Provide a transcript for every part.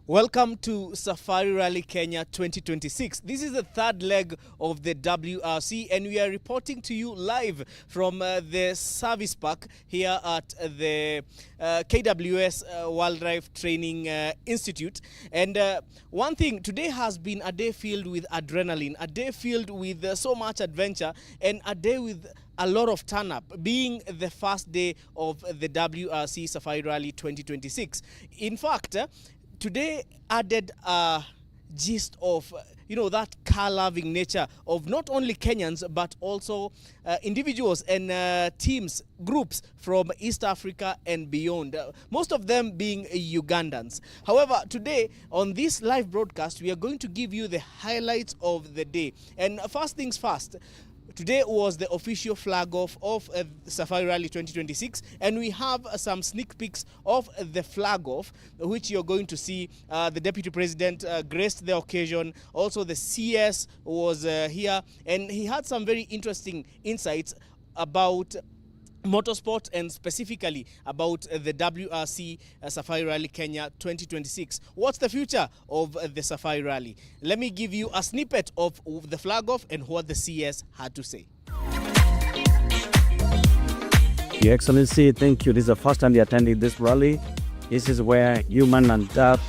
Welcome to Safari Rally Kenya 2026. This is the third leg of the WRC and we are reporting to you live from the service park here at the KWS Wildlife Training Institute. And one thing, today has been a day filled with adrenaline, a day filled with so much adventure, and a day with a lot of turn up, being the first day of the WRC Safari Rally 2026. In fact, today added a gist of, that car-loving nature of not only Kenyans, but also individuals and teams, groups from East Africa and beyond, most of them being Ugandans. However, today on this live broadcast, we are going to give you the highlights of the day. And first things first, today was the official flag off of Safari Rally 2026, and we have some sneak peeks of the flag off, which you're going to see. The Deputy President graced the occasion. Also, the CS was here, and he had some very interesting insights about motorsport and specifically about the WRC Safari Rally Kenya 2026. What's the future of the Safari Rally? Let me give you a snippet of the flag off and what the CS had to say. Your Excellency, thank you. This is the first time you're attending this rally. This is where human and dirt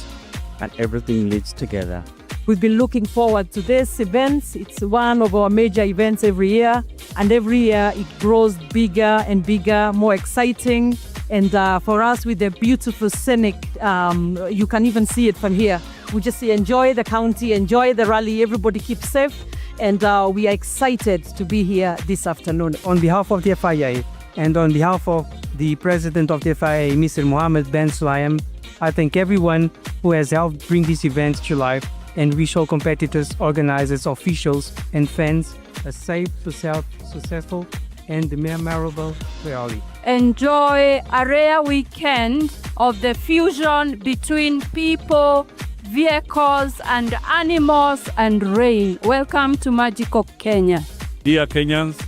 and everything leads together. We've been looking forward to this event. It's one of our major events every year, and every year it grows bigger and bigger, more exciting. And for us, with the beautiful scenic, you can even see it from here. We just enjoy the county, enjoy the rally. Everybody keep safe, and we are excited to be here this afternoon. On behalf of the FIA and on behalf of the President of the FIA, Mr. Mohammed Ben Sulayem, I thank everyone who has helped bring this event to life and wish all competitors, organizers, officials, and fans a safe, successful, and memorable rally. Enjoy a rare weekend of the fusion between people, vehicles, and animals and rain. Welcome to magical Kenya. Dear Kenyans,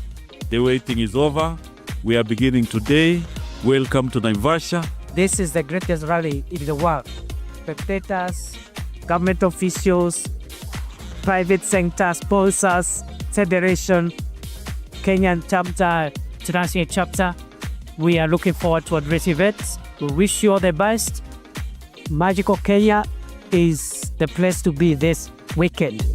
the waiting is over. We are beginning today. Welcome to Naivasha. This is the greatest rally in the world. Spectators, government officials, private sector sponsors, federation, Kenyan chapter, international chapter. We are looking forward to a great event. We wish you all the best. Magical Kenya is the place to be this weekend.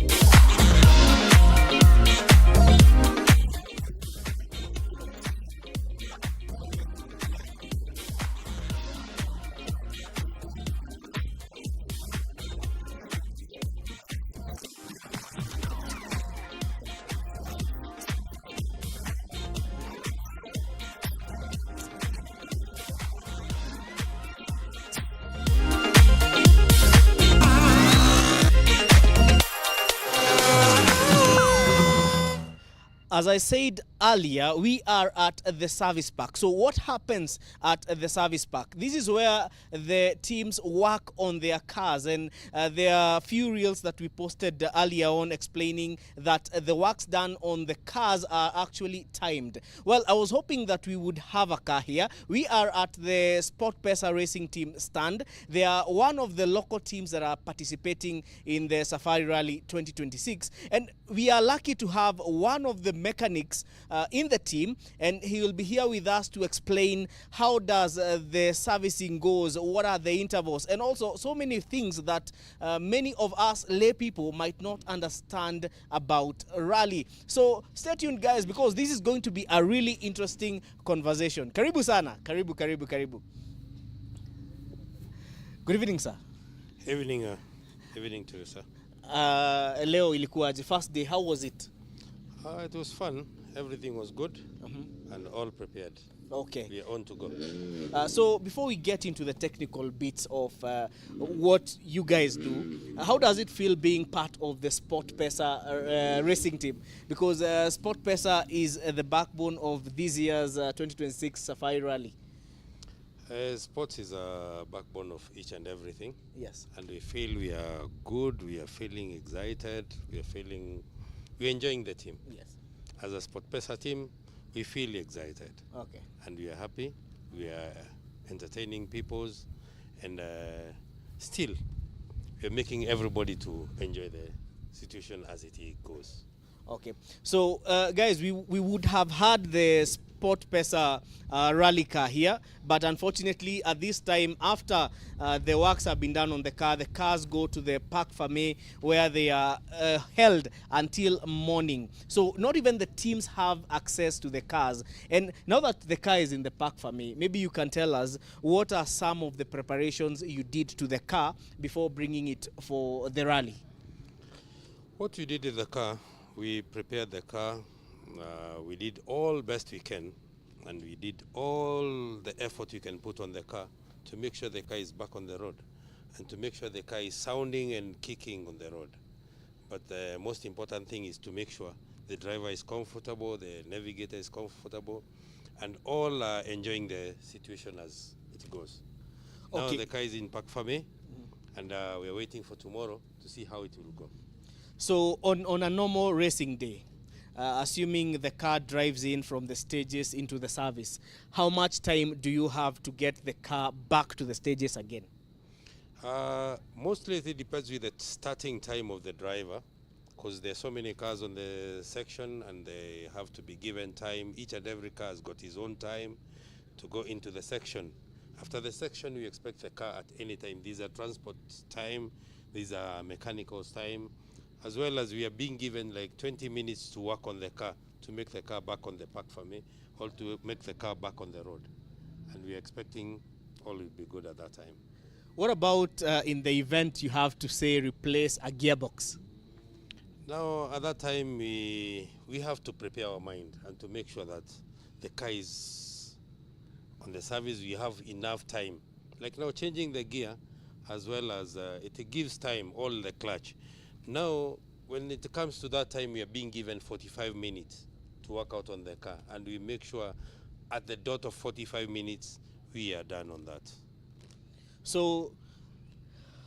As I said earlier, we are at the service park. So what happens at the service park? This is where the teams work on their cars, and there are a few reels that we posted earlier on explaining that the works done on the cars are actually timed. Well, I was hoping that we would have a car here. We are at the SportPesa Racing Team stand. They are one of the local teams that are participating in the Safari Rally 2026, and we are lucky to have one of the mechanics in the team, and he will be here with us to explain how does the servicing goes, what are the intervals, and also so many things that many of us lay people might not understand about rally. So stay tuned, guys, because this is going to be a really interesting conversation. Karibu sana. Karibu. Good evening, sir. Evening to you, sir. Leo ilikuwaje? First day, how was it? It was fun. Everything was good and all prepared. Okay. We are on to go. So before we get into the technical bits of what you guys do, how does it feel being part of the SportPesa racing team? Because SportPesa is the backbone of this year's 2026 Safari Rally. Sports is a backbone of each and everything. Yes. And we feel we are good, we are feeling excited, we're enjoying the team. Yes. As a SportPesa team, we feel excited. Okay. And we are happy, we are entertaining peoples, and still, we are making everybody to enjoy the situation as it goes. Okay. So, guys, we would have had the SportPesa rally car here, but unfortunately at this time, after the works have been done on the cars go to the Parc Ferme, where they are held until morning. So not even the teams have access to the cars. And now that the car is in the Parc Ferme, maybe you can tell us what are some of the preparations you did to the car before bringing it for the rally. What we did in the car, we prepared the car, we did all best we can, and we did all the effort we can put on the car to make sure the car is back on the road and to make sure the car is sounding and kicking on the road. But the most important thing is to make sure the driver is comfortable, the navigator is comfortable, and all are enjoying the situation as it goes. Okay. Now the car is in Parc Ferme, and we are waiting for tomorrow to see how it will go. So on a normal racing day, assuming the car drives in from the stages into the service, how much time do you have to get the car back to the stages again? Mostly it depends with the starting time of the driver, because there's so many cars on the section and they have to be given time. Each and every car has got his own time to go into the section. After the section, we expect the car at any time. These are transport time, these are mechanicals time, as well as we are being given like 20 minutes to work on the car, to make the car back on the Parc Ferme, or to make the car back on the road. And we are expecting all will be good at that time. What about in the event you have to, say, replace a gearbox? Now, at that time, we have to prepare our mind and to make sure that the car is on the service, we have enough time. Like now, changing the gear, as well as it gives time, all the clutch. Now, when it comes to that time, we are being given 45 minutes to work out on the car, and we make sure at the dot of 45 minutes, we are done on that. So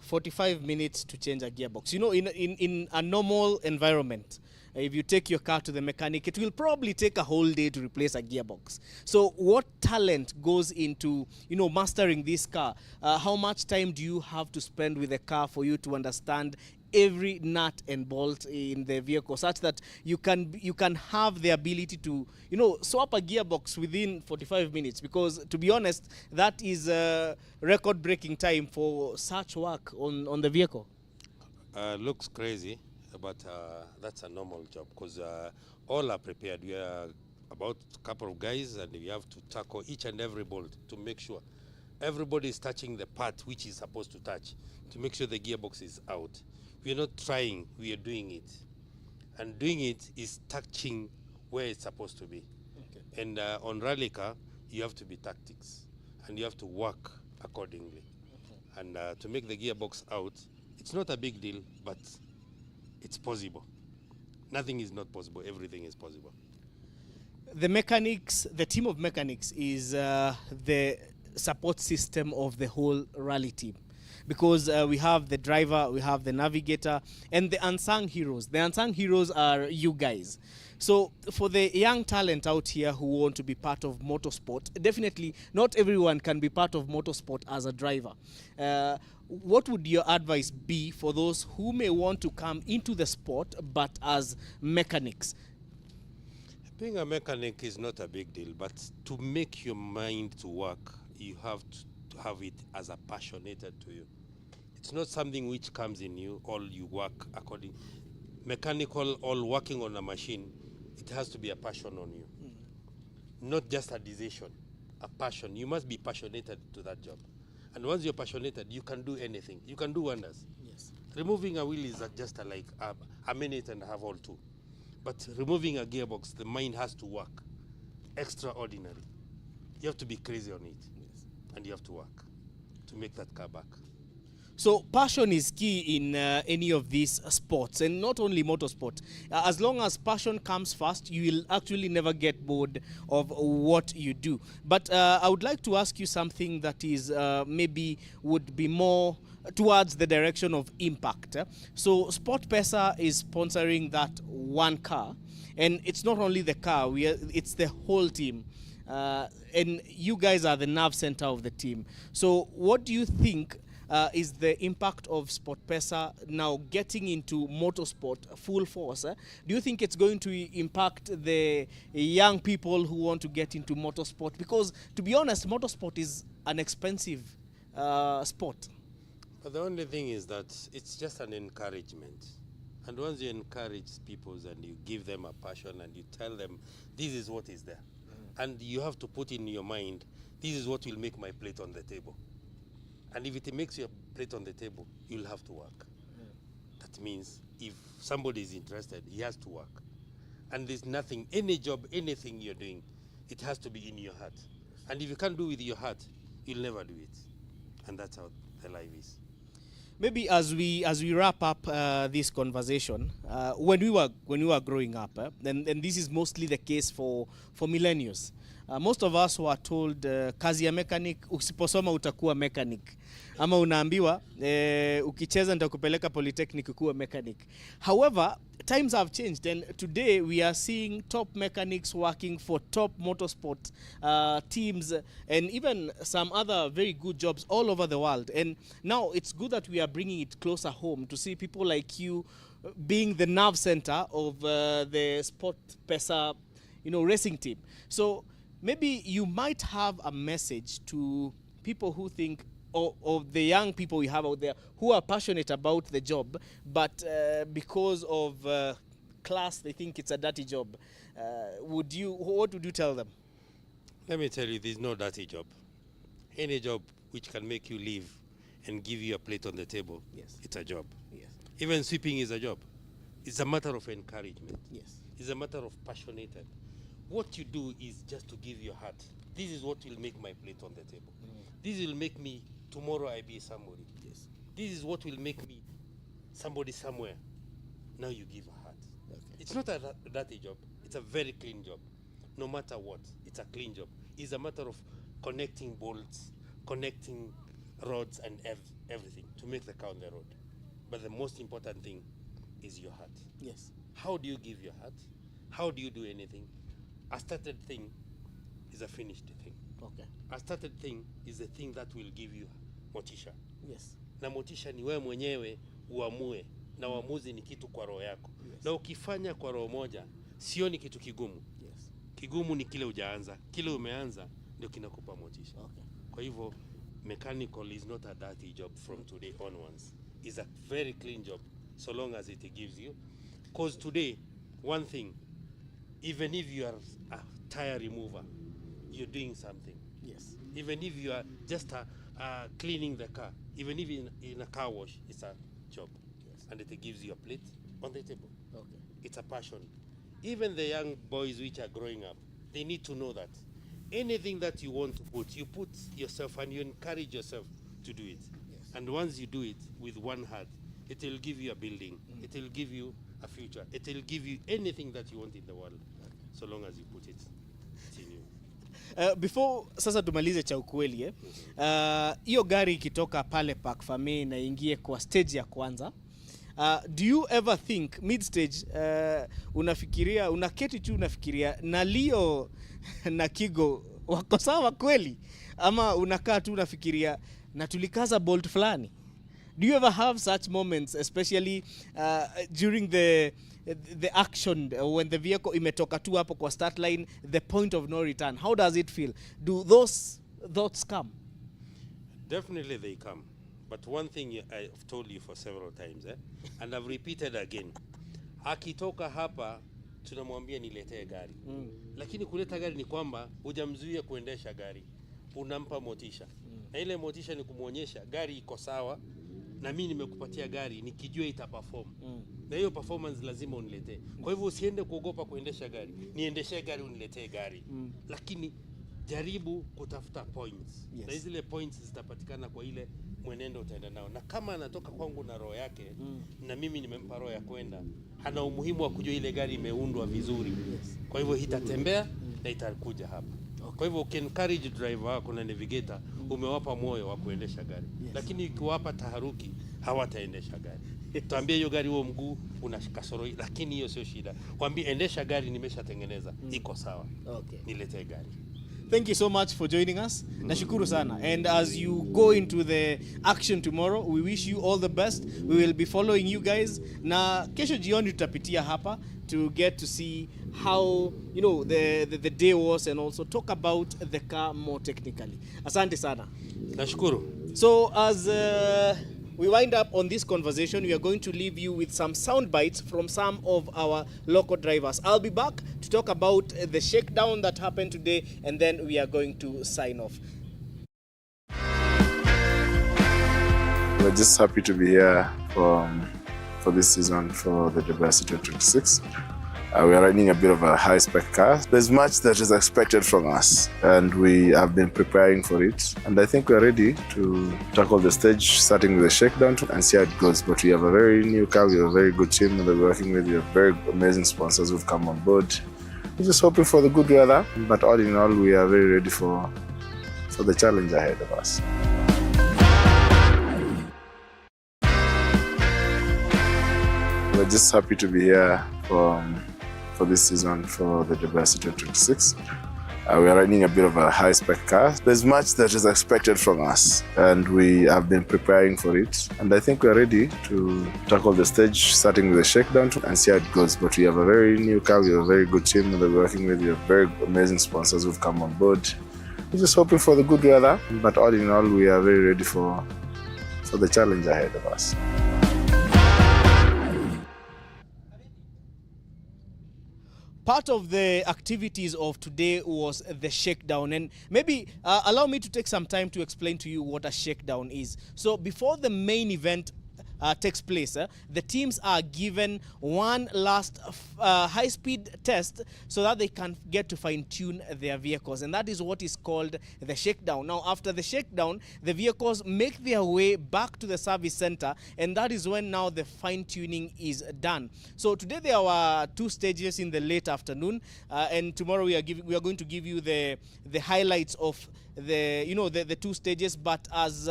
45 minutes to change a gearbox. You know, in a normal environment, if you take your car to the mechanic, it will probably take a whole day to replace a gearbox. So what talent goes into, you know, mastering this car? How much time do you have to spend with the car for you to understand every nut and bolt in the vehicle, such that you can have the ability to, you know, swap a gearbox within 45 minutes? Because to be honest, that is a record-breaking time for such work on the vehicle. Looks crazy, but that's a normal job, because all are prepared. We are about a couple of guys, and we have to tackle each and every bolt to make sure everybody is touching the part which is supposed to touch, to make sure the gearbox is out. We are not trying, we are doing it. And doing it is touching where it's supposed to be. Okay. And on rally car, you have to be tactics, and you have to work accordingly. Okay. And to make the gearbox out, it's not a big deal, but it's possible. Nothing is not possible. Everything is possible. The mechanics, the team of mechanics is the support system of the whole rally team, because we have the driver, we have the navigator, and the unsung heroes. The unsung heroes are you guys. So for the young talent out here who want to be part of motorsport, definitely not everyone can be part of motorsport as a driver. What would your advice be for those who may want to come into the sport but as mechanics? Being a mechanic is not a big deal, but to make your mind to work, you have to have it as a passionated to you. It's not something which comes in you, all you work according. Mechanical, all working on a machine, it has to be a passion on you. Not just a decision, a passion. You must be passionated to that job. And once you're passionated, you can do anything. You can do wonders. Yes. Removing a wheel is just like a minute and a half or two. But removing a gearbox, the mind has to work. Extraordinary. You have to be crazy on it. Yes. And you have to work to make that car back. So passion is key in any of these sports, and not only motorsport. As long as passion comes first, you will actually never get bored of what you do. But I would like to ask you something that is maybe would be more towards the direction of impact. So SportPesa is sponsoring that one car, and it's not only the car, it's the whole team. And you guys are the nerve center of the team. So what do you think is the impact of SportPesa now getting into motorsport full force? Do you think it's going to impact the young people who want to get into motorsport? Because, to be honest, motorsport is an expensive sport. But the only thing is that it's just an encouragement. And once you encourage people and you give them a passion and you tell them, this is what is there. And you have to put in your mind, this is what will make my plate on the table. And if it makes your plate on the table, you'll have to work. That means if somebody is interested, he has to work. And there's nothing, any job, anything you're doing, it has to be in your heart. And if you can't do it with your heart, you'll never do it. And that's how the life is. Maybe as we wrap up this conversation, when we were growing up, and this is mostly the case for millennials. Most of us were told kazi ya mechanic, usiposoma utakuwa mechanic, ama unaambiwa ukicheza nitakupeleka polytechnic kuwa mechanic. However, times have changed, and today we are seeing top mechanics working for top motorsport teams, and even some other very good jobs all over the world. And now it's good that we are bringing it closer home to see people like you being the nerve center of the SportPesa, racing team. So maybe you might have a message to people who think, or the young people we have out there who are passionate about the job, but because of class, they think it's a dirty job. What would you tell them? Let me tell you, there's no dirty job. Any job which can make you live and give you a plate on the table, Yes. it's a job. Yes. Even sweeping is a job. It's a matter of encouragement. Yes. It's a matter of passionated. What you do is just to give your heart. This is what will make my plate on the table. This will make me, tomorrow I be somebody. Yes. This is what will make me somebody somewhere. Now you give a heart. Okay. It's not a dirty job. It's a very clean job. No matter what, it's a clean job. It's a matter of connecting bolts, connecting rods and everything to make the car on the road. But the most important thing is your heart. Yes. How do you give your heart? How do you do anything? A started thing is a finished thing. Okay. A started thing is the thing that will give you motisha. Yes. Na motisha ni wewe mwenyewe uamue, na uamuzi ni kitu kwa roho yako. Yes. Na ukifanya kwa roho moja, sio ni kitu kigumu. Yes. Kigumu ni kile hujaanza. Kile umeanza ndio kinakupa motisha. Okay. Kwa hivyo mechanical is not a dirty job from today onwards. It's a very clean job so long as it gives you. Because today, one thing, even if you are a tire remover, you're doing something. Yes. Even if you are just cleaning the car, even if in a car wash, it's a job. Yes. And it gives you a plate on the table. Okay. It's a passion. Even the young boys which are growing up, they need to know that anything that you want to put, you put yourself and you encourage yourself to do it. Yes. And once you do it with one heart, it will give you a building. It will give you a future. It will give you anything that you want in the world, so long as you put it in you. Before sasa tumalize cha ukweli hiyo gari ikitoka pale Park Ferme na ingie kwa stage ya kwanza, do you ever think mid stage unafikiria, unaketi tu unafikiria na Leo na Kigo wako sawa kweli, ama unakaa tu unafikiria na tulikaza bolt fulani? Do you ever have such moments, especially during the action, when the vehicle imetoka tu hapo kwa start line, the point of no return? How does it feel? Do those thoughts come? Definitely they come. But one thing I've told you for several times, and I've repeated again, akitoka hapa tunamwambia niletee gari. Lakini kuleta gari ni kwamba hujamzuia kuendesha gari, unampa motisha. Na ile motisha ni kumuonyesha gari iko sawa, na mimi nimekupatia gari nikijua itaperform. Na hiyo performance lazima uniletee. Kwa hivyo usiende kuogopa kuendesha gari. Niendeshe gari uniletee gari. Lakini jaribu kutafuta points. Yes. Na zile points zitapatikana kwa ile mwenendo utaenda nao. Na kama anatoka kwangu na roho yake, na mimi nimempa roho ya kwenda, ana umuhimu wa kujua ile gari imeundwa vizuri. Kwa hivyo itatembea na itakuja hapa. Kwa hivyo encourage driver wako na navigator, umewapa moyo wa kuendesha gari. Lakini ukiwapa taharuki, hawataendesha gari. Tuambie hiyo gari huo mguu una kasoro, lakini hiyo sio shida. Waambie endesha gari nimeshatengeneza, iko sawa. Okay. Niletee gari. Thank you so much for joining us. Nashukuru sana. And as you go into the action tomorrow, we wish you all the best. We will be following you guys. Na kesho jioni tutapitia hapa to get to see how, you know, the day was, and also talk about the car more technically. Asante sana. Nashukuru. So as we wind up on this conversation, we are going to leave you with some sound bites from some of our local drivers. I'll be back to talk about the shakedown that happened today, and then we are going to sign off. We're just happy to be here for this season for the Diversity 26. We are riding a bit of a high-spec car. There's much that is expected from us, and we have been preparing for it. And I think we're ready to tackle the stage, starting with the shakedown and see how it goes. But we have a very new car, we have a very good team that we're working with, we have very amazing sponsors who've come on board. We're just hoping for the good weather, but all in all, we are very ready for the challenge ahead of us. We're just happy to be here for this season for the Diversity 26. We are riding a bit of a high-spec car. There's much that is expected from us, and we have been preparing for it. And I think we're ready to tackle the stage, starting with the shakedown and see how it goes. But we have a very new car, we have a very good team that we're working with, we have very amazing sponsors who've come on board. We're just hoping for the good weather, but all in all, we are very ready for the challenge ahead of us. Part of the activities of today was the shakedown, and maybe allow me to take some time to explain to you what a shakedown is. So before the main event takes place, the teams are given one last high-speed test so that they can get to fine-tune their vehicles, and that is what is called the shakedown. Now, after the shakedown, the vehicles make their way back to the service center, and that is when now the fine-tuning is done. So today there were two stages in the late afternoon, and tomorrow we are going to give you the highlights of the two stages. But as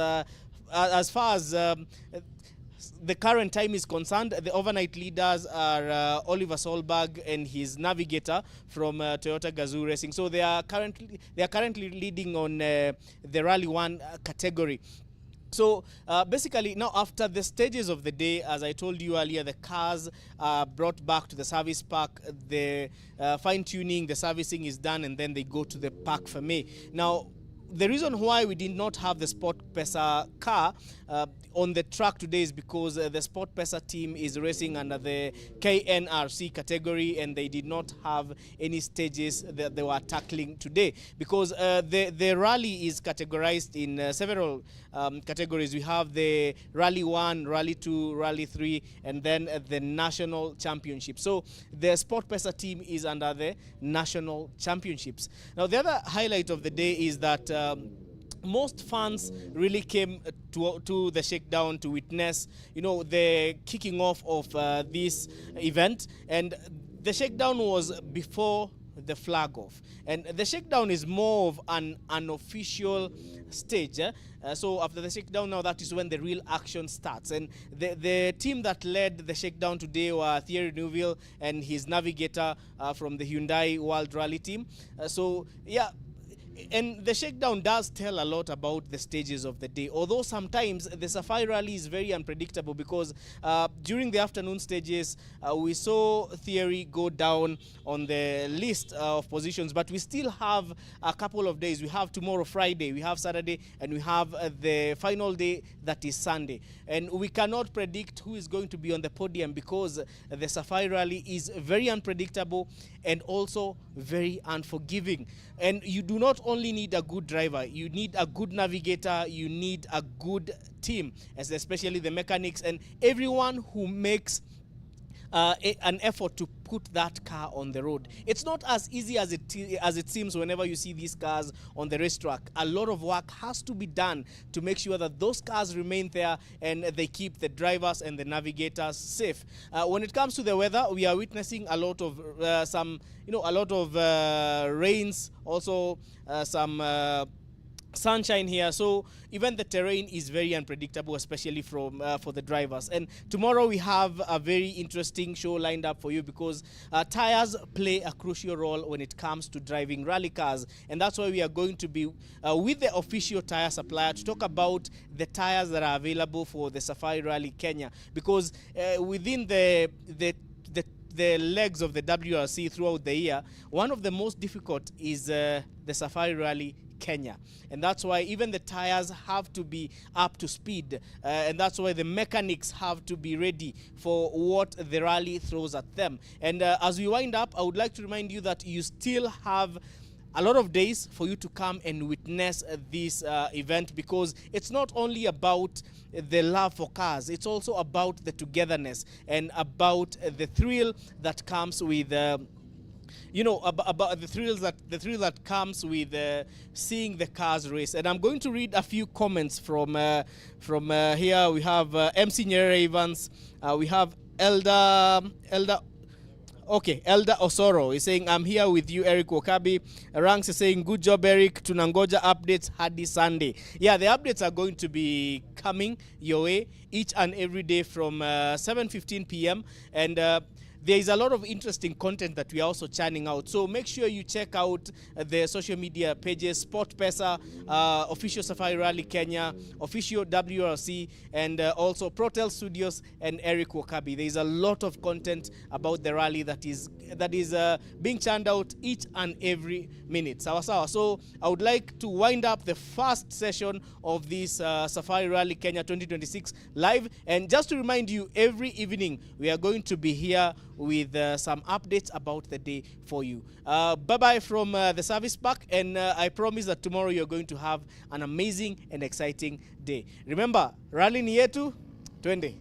far as the current time is concerned, the overnight leaders are Oliver Solberg and his navigator from Toyota Gazoo Racing. So they are currently leading on the Rally 1 category. So basically now, after the stages of the day, as I told you earlier, the cars are brought back to the service park, the fine-tuning, the servicing is done, and then they go to the Park Ferme. Now, the reason why we did not have the Sport Pesa car on the track today is because the Sport Pesa team is racing under the KNRC category, and they did not have any stages that they were tackling today, because the rally is categorized in several categories. We have the Rally 1, Rally 2, Rally 3, and then the National Championship. So the Sport Pesa team is under the National Championships. Now, the other highlight of the day is that most fans really came to the shakedown to witness, the kicking off of this event. And the shakedown was before the flag off, and the shakedown is more of an unofficial stage. So after the shakedown, now that is when the real action starts. And the team that led the shakedown today were Thierry Neuville and his navigator from the Hyundai World Rally team. So yeah. And the shakedown does tell a lot about the stages of the day, although sometimes the Safari Rally is very unpredictable, because during the afternoon stages we saw Thierry go down on the list of positions, but we still have a couple of days. We have tomorrow, Friday, we have Saturday, and we have the final day, that is Sunday. And we cannot predict who is going to be on the podium, because the Safari Rally is very unpredictable and also very unforgiving. And you do not only need a good driver, you need a good navigator, you need a good team, especially the mechanics and everyone who makes an effort to put that car on the road. It's not as easy as it seems whenever you see these cars on the racetrack. A lot of work has to be done to make sure that those cars remain there and they keep the drivers and the navigators safe. When it comes to the weather, we are witnessing a lot of rains, also some sunshine here, so even the terrain is very unpredictable, especially for the drivers. And tomorrow we have a very interesting show lined up for you, because tires play a crucial role when it comes to driving rally cars, and that's why we are going to be with the official tire supplier to talk about the tires that are available for the Safari Rally Kenya, because within the legs of the WRC throughout the year, one of the most difficult is the Safari Rally Kenya, and that's why even the tires have to be up to speed, and that's why the mechanics have to be ready for what the rally throws at them. And as we wind up, I would like to remind you that you still have a lot of days for you to come and witness this event, because it's not only about the love for cars, it's also about the togetherness and about the thrill that comes with about the thrill that comes with seeing the cars race. And I'm going to read a few comments from here. We have MC Nyerere Evans, we have Elda Osoro is saying, I'm here with you, Eric Wakabi. Ranks is saying, good job, Eric. Tunangoja updates hadi Sunday. Yeah, the updates are going to be coming your way each and every day from 7:15 p.m. and there is a lot of interesting content that we are also churning out. So make sure you check out the social media pages, SportPesa, official Safari Rally Kenya, official WRC, and also Protel Studios and Eric Wakabi. There is a lot of content about the rally that is being churned out each and every minute. So I would like to wind up the first session of this Safari Rally Kenya 2026 live. And just to remind you, every evening we are going to be here with some updates about the day for you. Bye-bye from the service park, and I promise that tomorrow you're going to have an amazing and exciting day. Remember, rally ni yetu, twende.